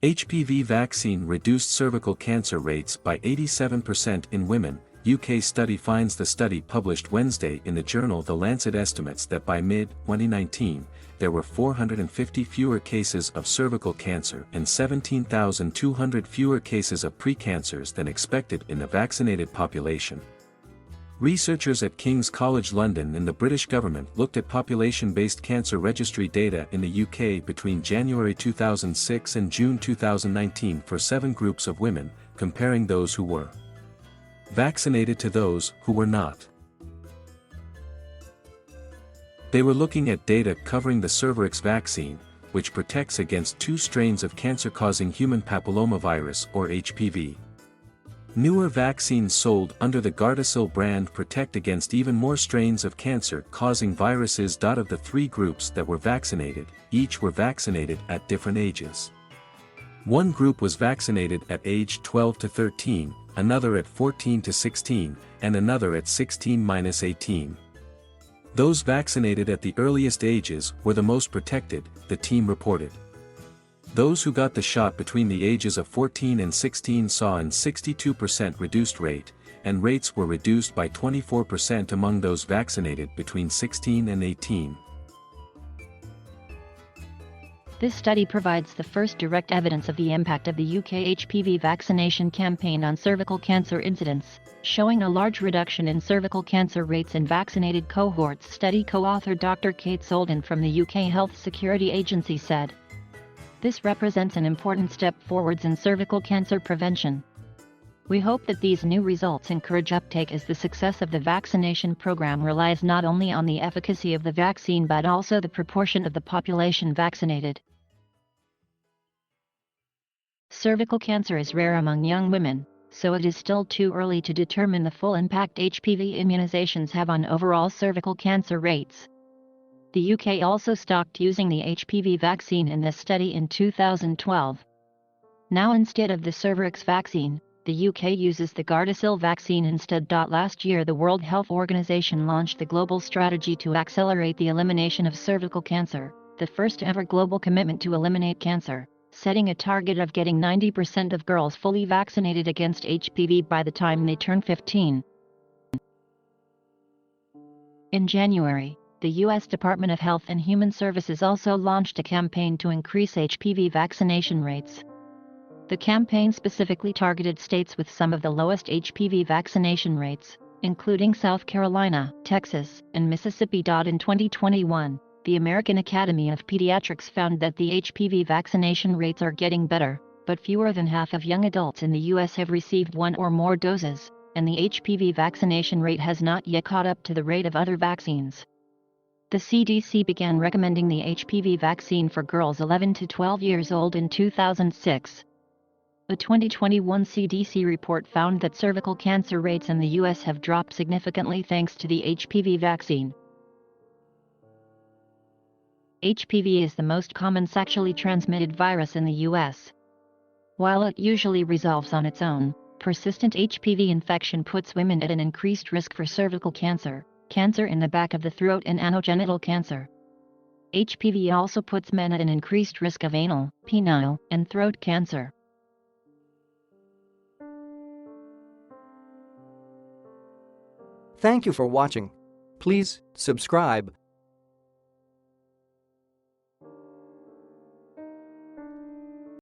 HPV vaccine reduced cervical cancer rates by 87% in women. UK study finds. The study published Wednesday in the journal The Lancet estimates that by mid-2019, there were 450 fewer cases of cervical cancer and 17,200 fewer cases of precancers than expected in the vaccinated population. Researchers at King's College London and the British government looked at population-based cancer registry data in the UK between January 2006 and June 2019 for 7 groups of women, comparing those who were vaccinated to those who were not. They were looking at data covering the Cervarix vaccine, which protects against 2 strains of cancer-causing human papillomavirus or HPV. Newer vaccines sold under the Gardasil brand protect against even more strains of cancer-causing viruses. Of the 3 groups that were vaccinated, each were vaccinated at different ages. One group was vaccinated at age 12 to 13, another at 14 to 16, and another at 16-18. Those vaccinated at the earliest ages were the most protected, the team reported. Those who got the shot between the ages of 14 and 16 saw an 62% reduced rate, and rates were reduced by 24% among those vaccinated between 16 and 18. This study provides the first direct evidence of the impact of the UK HPV vaccination campaign on cervical cancer incidence, showing a large reduction in cervical cancer rates in vaccinated cohorts. Study co-author Dr. Kate Solden from the UK Health Security Agency said, "This represents an important step forwards in cervical cancer prevention. We hope that these new results encourage uptake as the success of the vaccination program relies not only on the efficacy of the vaccine but also the proportion of the population vaccinated." Cervical cancer is rare among young women, so it is still too early to determine the full impact HPV immunizations have on overall cervical cancer rates. The UK also stopped using the HPV vaccine in this study in 2012. Now instead of the Cervarix vaccine, the UK uses the Gardasil vaccine instead. Last year the World Health Organization launched the global strategy to accelerate the elimination of cervical cancer, the first ever global commitment to eliminate cancer, setting a target of getting 90% of girls fully vaccinated against HPV by the time they turn 15. In January, the U.S. Department of Health and Human Services also launched a campaign to increase HPV vaccination rates. The campaign specifically targeted states with some of the lowest HPV vaccination rates, including South Carolina, Texas, and Mississippi. In 2021, the American Academy of Pediatrics found that the HPV vaccination rates are getting better, but fewer than half of young adults in the U.S. have received 1 or more doses, and the HPV vaccination rate has not yet caught up to the rate of other vaccines. The CDC began recommending the HPV vaccine for girls 11 to 12 years old in 2006. A 2021 CDC report found that cervical cancer rates in the U.S. have dropped significantly thanks to the HPV vaccine. HPV is the most common sexually transmitted virus in the U.S. While it usually resolves on its own, persistent HPV infection puts women at an increased risk for cervical cancer, cancer in the back of the throat, and anogenital cancer. HPV also puts men at an increased risk of anal, penile, and throat cancer. Thank you for watching. Please subscribe